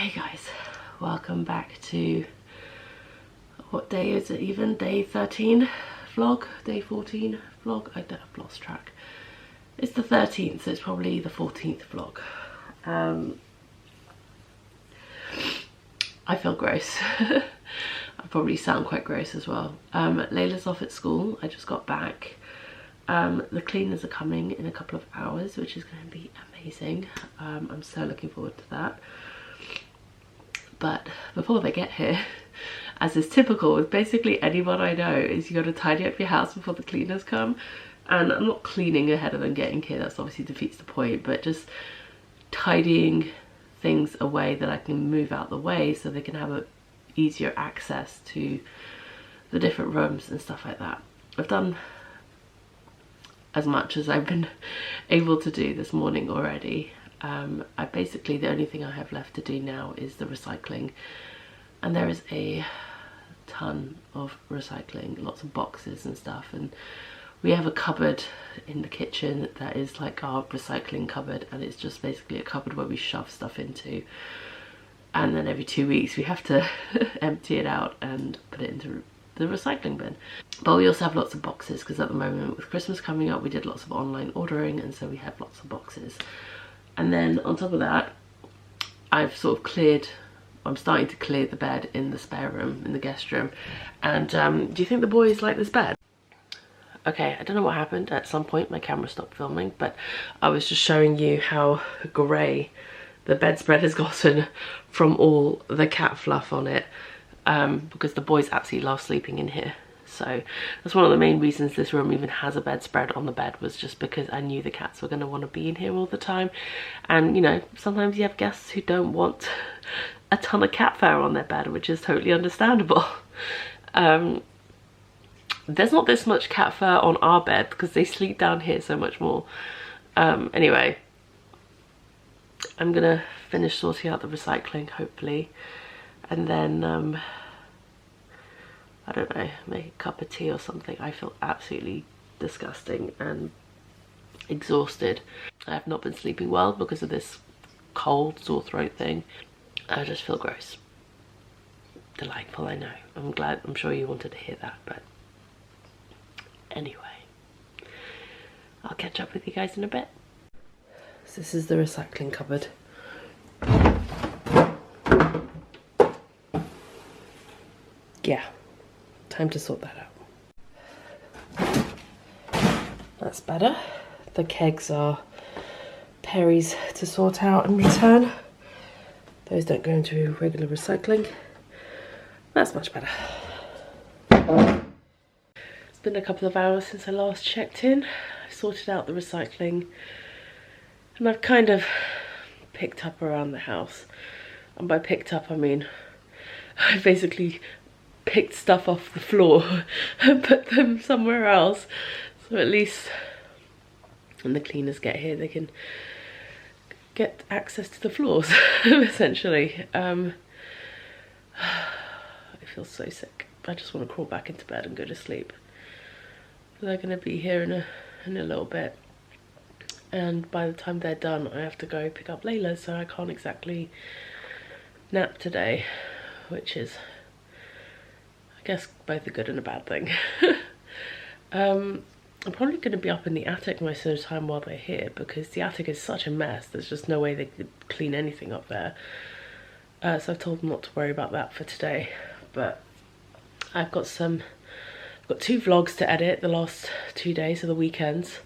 Hey guys, welcome back to, what day is it even? Day 13 vlog? Day 14 vlog? I've lost track. It's the 13th, so it's probably the 14th vlog. I feel gross. I probably sound quite gross as well. Layla's off at school. I just got back. The cleaners are coming in a couple of hours, which is going to be amazing. I'm so looking forward to that. But before they get here, as is typical with basically anyone I know, is you got to tidy up your house before the cleaners come. And I'm not cleaning ahead of them getting here, that's obviously defeats the point, but just tidying things away that I can move out the way so they can have a easier access to the different rooms and stuff like that. I've done as much as I've been able to do this morning already. I basically, the only thing I have left to do now is the recycling, and there is a ton of recycling, lots of boxes and stuff, and we have a cupboard in the kitchen that is like our recycling cupboard, and it's just basically a cupboard where we shove stuff into, and then every 2 weeks we have to empty it out and put it into the recycling bin. But we also have lots of boxes because at the moment with Christmas coming up we did lots of online ordering, and so we have lots of boxes. And then on top of that, I've sort of cleared, I'm starting to clear the bed in the spare room, in the guest room. And do you think the boys like this bed? Okay, I don't know what happened. At some point my camera stopped filming, but I was just showing you how grey the bedspread has gotten from all the cat fluff on it, because the boys absolutely love sleeping in here. So that's one of the main reasons this room even has a bedspread on the bed, was just because I knew the cats were going to want to be in here all the time. And you know, sometimes you have guests who don't want a ton of cat fur on their bed, which is totally understandable. There's not this much cat fur on our bed because they sleep down here so much more. Anyway, I'm gonna finish sorting out the recycling hopefully, and then I don't know, make a cup of tea or something. I feel absolutely disgusting and exhausted. I have not been sleeping well because of this cold, sore throat thing. I just feel gross. Delightful, I know. I'm sure you wanted to hear that, but anyway, I'll catch up with you guys in a bit. So this is the recycling cupboard. Yeah. Time to sort that out. That's better. The kegs are Perry's to sort out and return. Those don't go into regular recycling. That's much better. It's been a couple of hours since I last checked in. I've sorted out the recycling, and I've kind of picked up around the house. And by picked up I mean I basically picked stuff off the floor and put them somewhere else, so at least when the cleaners get here they can get access to the floors essentially. I feel so sick. I just want to crawl back into bed and go to sleep. They're going to be here in a little bit, and by the time they're done I have to go pick up Layla, so I can't exactly nap today, which is, I guess, both a good and a bad thing. I'm probably going to be up in the attic most of the time while they're here, because the attic is such a mess. There's just no way they could clean anything up there. So I've told them not to worry about that for today. But I've got 2 vlogs to edit the last 2 days of the weekends.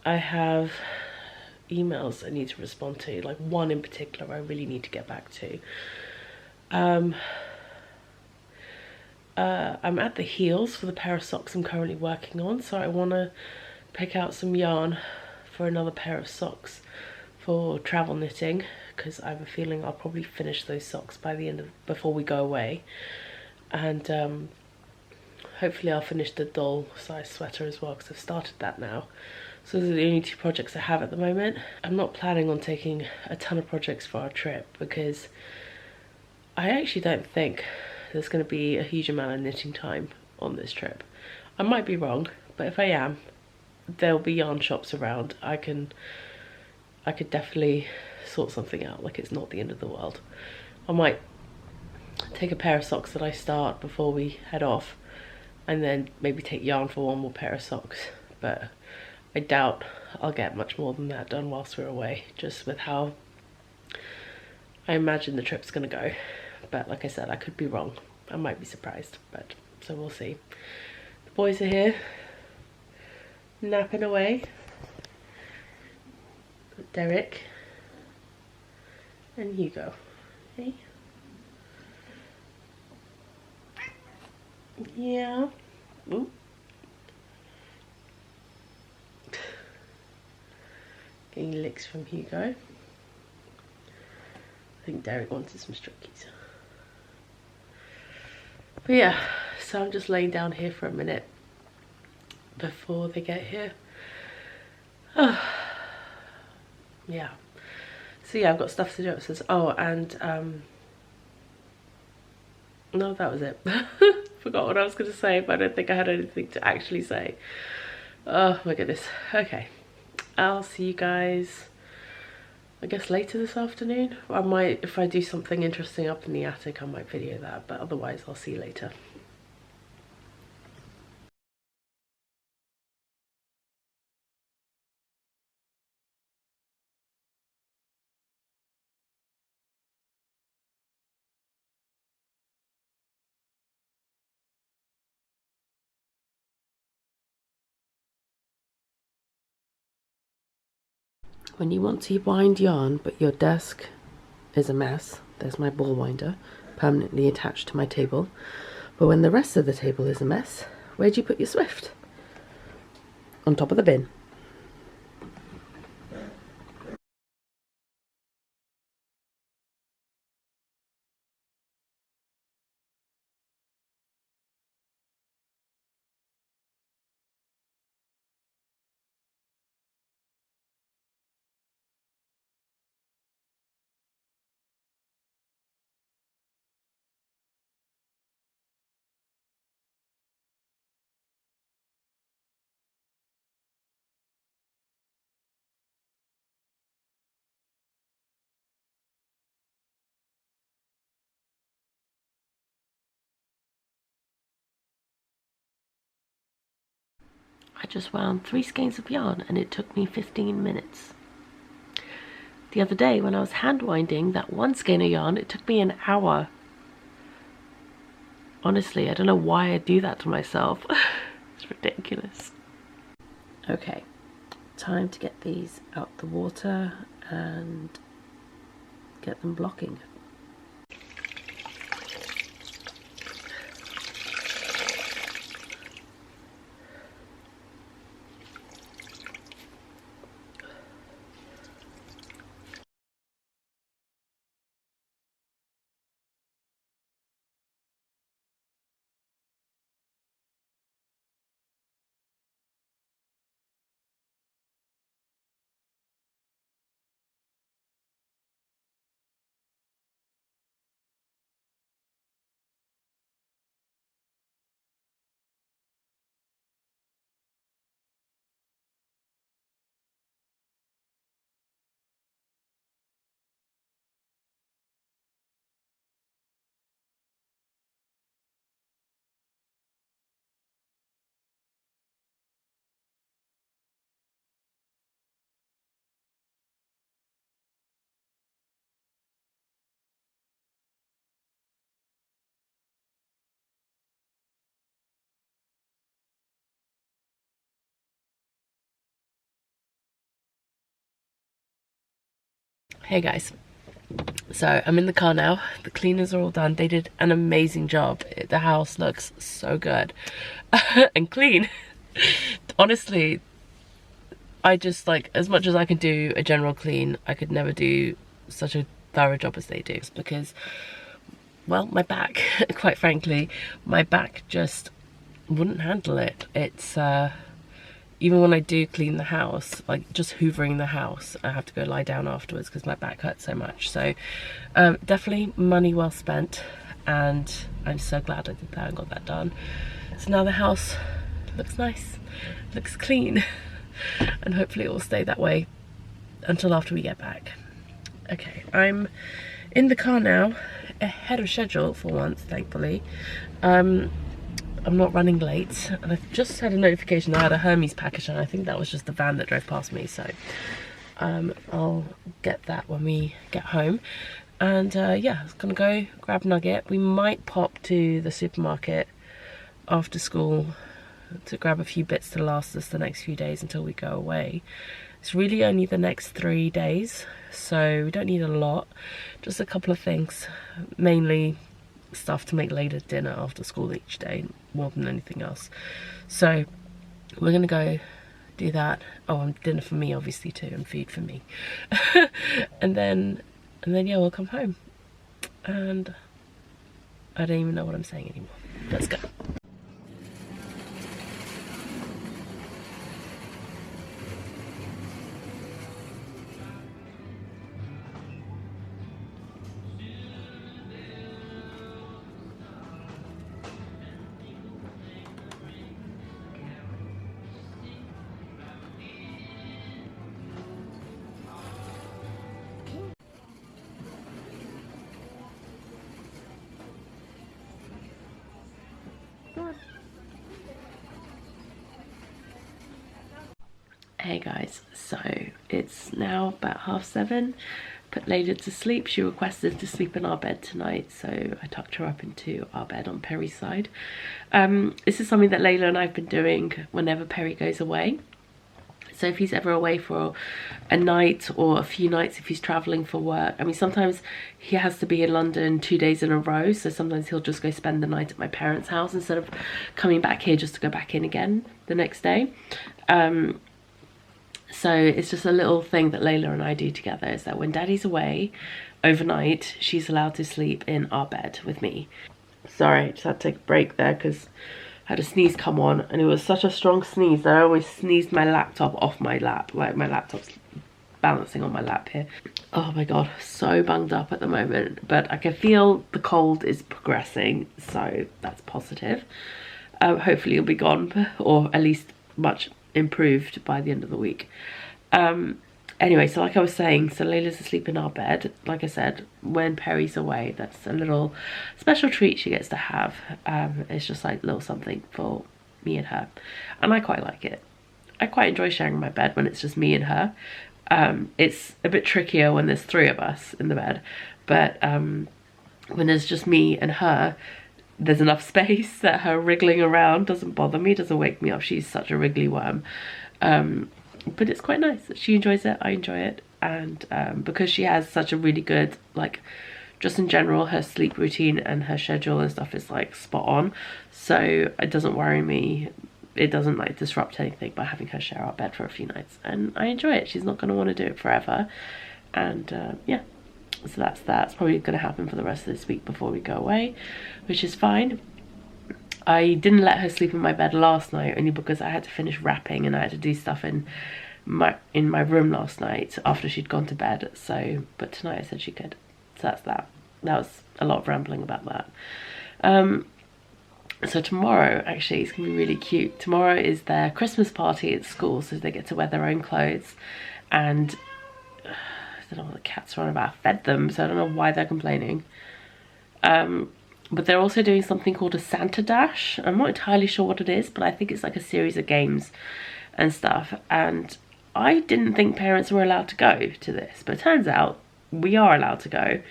I have emails I need to respond to, like one in particular I really need to get back to. I'm at the heels for the pair of socks I'm currently working on, so I want to pick out some yarn for another pair of socks for travel knitting, because I have a feeling I'll probably finish those socks by the end of, before we go away. And hopefully I'll finish the doll size sweater as well, because I've started that now. So those are the only 2 projects I have at the moment. I'm not planning on taking a ton of projects for our trip, because I actually don't think there's going to be a huge amount of knitting time on this trip. I might be wrong, but if I am, there'll be yarn shops around. I could definitely sort something out. Like, it's not the end of the world. I might take a pair of socks that I start before we head off, and then maybe take yarn for one more pair of socks, but I doubt I'll get much more than that done whilst we're away, just with how I imagine the trip's gonna go. But like I said, I could be wrong. I might be surprised, but so we'll see. The boys are here, napping away. Derek and Hugo. Hey. Yeah. Ooh. Getting licks from Hugo. I think Derek wanted some strokies. But yeah, so I'm just laying down here for a minute before they get here. Oh. Yeah. So yeah, I've got stuff to do upstairs. Oh, and no, that was it. Forgot what I was going to say, but I don't think I had anything to actually say. Oh my goodness. Okay, I'll see you guys, I guess, later this afternoon. I might, if I do something interesting up in the attic, I might video that, but otherwise I'll see you later. When you want to wind yarn but your desk is a mess, there's my ball winder permanently attached to my table. But when the rest of the table is a mess, where do you put your Swift? On top of the bin. I just wound 3 skeins of yarn and it took me 15 minutes. The other day when I was hand winding that 1 skein of yarn, it took me an hour. Honestly, I don't know why I do that to myself. It's ridiculous. Okay, time to get these out the water and get them blocking. Hey guys, so I'm in the car now. The cleaners are all done. They did an amazing job. The house looks so good and clean. Honestly, I just, like, as much as I can do a general clean, I could never do such a thorough job as they do, because, well, my back, quite frankly, my back just wouldn't handle it. It's even when I do clean the house, like just hoovering the house, I have to go lie down afterwards because my back hurts so much. So definitely money well spent, and I'm so glad I did that and got that done. So now the house looks nice, looks clean, and hopefully it will stay that way until after we get back. Okay, I'm in the car now, ahead of schedule for once, thankfully. I'm not running late, and I've just had a notification I had a Hermes package, and I think that was just the van that drove past me, so I'll get that when we get home. And yeah, I was gonna go grab Nugget. We might pop to the supermarket after school to grab a few bits to last us the next few days until we go away. It's really only the next 3 days, so we don't need a lot, just a couple of things, mainly stuff to make later dinner after school each day more than anything else. So we're gonna go do that. Oh, and dinner for me obviously too, and food for me. and then yeah, we'll come home, and I don't even know what I'm saying anymore. Let's go. Hey guys, so it's now about 7:30. Put Layla to sleep. She requested to sleep in our bed tonight, so I tucked her up into our bed on Perry's side. This is something that Layla and I have been doing whenever Perry goes away. So if he's ever away for a night or a few nights, if he's traveling for work, I mean, sometimes he has to be in London 2 days in a row, so sometimes he'll just go spend the night at my parents' house instead of coming back here just to go back in again the next day. So it's just a little thing that Layla and I do together, is that when Daddy's away overnight, she's allowed to sleep in our bed with me. Sorry, just had to take a break there because I had a sneeze come on, and it was such a strong sneeze that I always sneezed my laptop off my lap, like my laptop's balancing on my lap here. Oh my god, so bunged up at the moment, but I can feel the cold is progressing, so that's positive. Hopefully it'll be gone, or at least much improved by the end of the week. Anyway, so like I was saying, so Layla's asleep in our bed. Like I said, when Perry's away, that's a little special treat she gets to have. It's just like a little something for me and her, and I quite like it. I quite enjoy sharing my bed when it's just me and her. It's a bit trickier when there's 3 of us in the bed, but when there's just me and her, there's enough space that her wriggling around doesn't bother me, doesn't wake me up. She's such a wriggly worm. But it's quite nice. She enjoys it, I enjoy it. And because she has such a really good, like, just in general, her sleep routine and her schedule and stuff is like spot on. So it doesn't worry me. It doesn't like disrupt anything by having her share our bed for a few nights. And I enjoy it. She's not going to want to do it forever. And yeah. So that's probably going to happen for the rest of this week before we go away, which is fine. I didn't let her sleep in my bed last night only because I had to finish wrapping and I had to do stuff in my room last night after she'd gone to bed. So, but tonight I said she could. So that's that. That was a lot of rambling about that. So tomorrow, actually, it's gonna be really cute. Tomorrow is their Christmas party at school, so they get to wear their own clothes, and I don't know what the cats are on about. I fed them, so I don't know why they're complaining. But they're also doing something called a Santa Dash. I'm not entirely sure what it is, but I think it's like a series of games and stuff. And I didn't think parents were allowed to go to this, but it turns out we are allowed to go.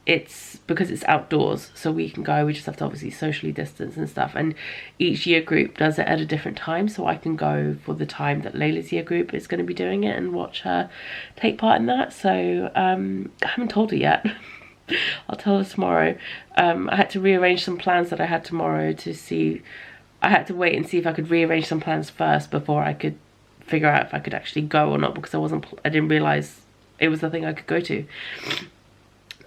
It's because it's outdoors, so we can go. We just have to obviously socially distance and stuff, and each year group does it at a different time, so I can go for the time that Layla's year group is going to be doing it and watch her take part in that. So I haven't told her yet. I'll tell her tomorrow. I had to rearrange some plans that I had tomorrow to see. I had to wait and see if I could rearrange some plans first before I could figure out if I could actually go or not, because I didn't realize it was the thing I could go to.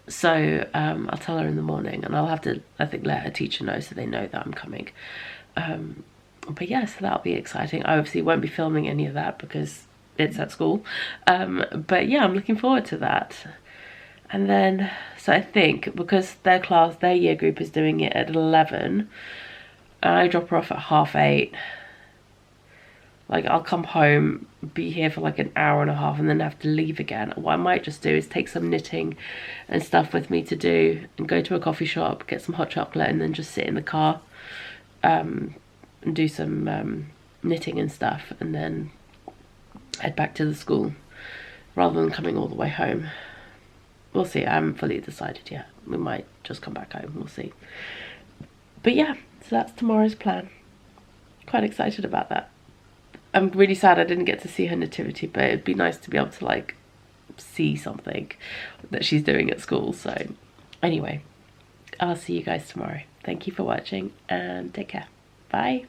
So I'll tell her in the morning, and I'll have to, I think, let her teacher know so they know that I'm coming. But yeah, so that'll be exciting. I obviously won't be filming any of that because it's at school. But yeah, I'm looking forward to that. And then, so I think because their year group is doing it at 11, I drop her off at 8:30. Like, I'll come home be here for like an hour and a half and then have to leave again. What I might just do is take some knitting and stuff with me to do and go to a coffee shop, get some hot chocolate, and then just sit in the car and do some knitting and stuff, and then head back to the school rather than coming all the way home. We'll see. I haven't fully decided yet. We might just come back home. We'll see. But yeah, so that's tomorrow's plan. Quite excited about that. I'm really sad I didn't get to see her nativity, but it'd be nice to be able to like see something that she's doing at school. So anyway, I'll see you guys tomorrow. Thank you for watching and take care. Bye.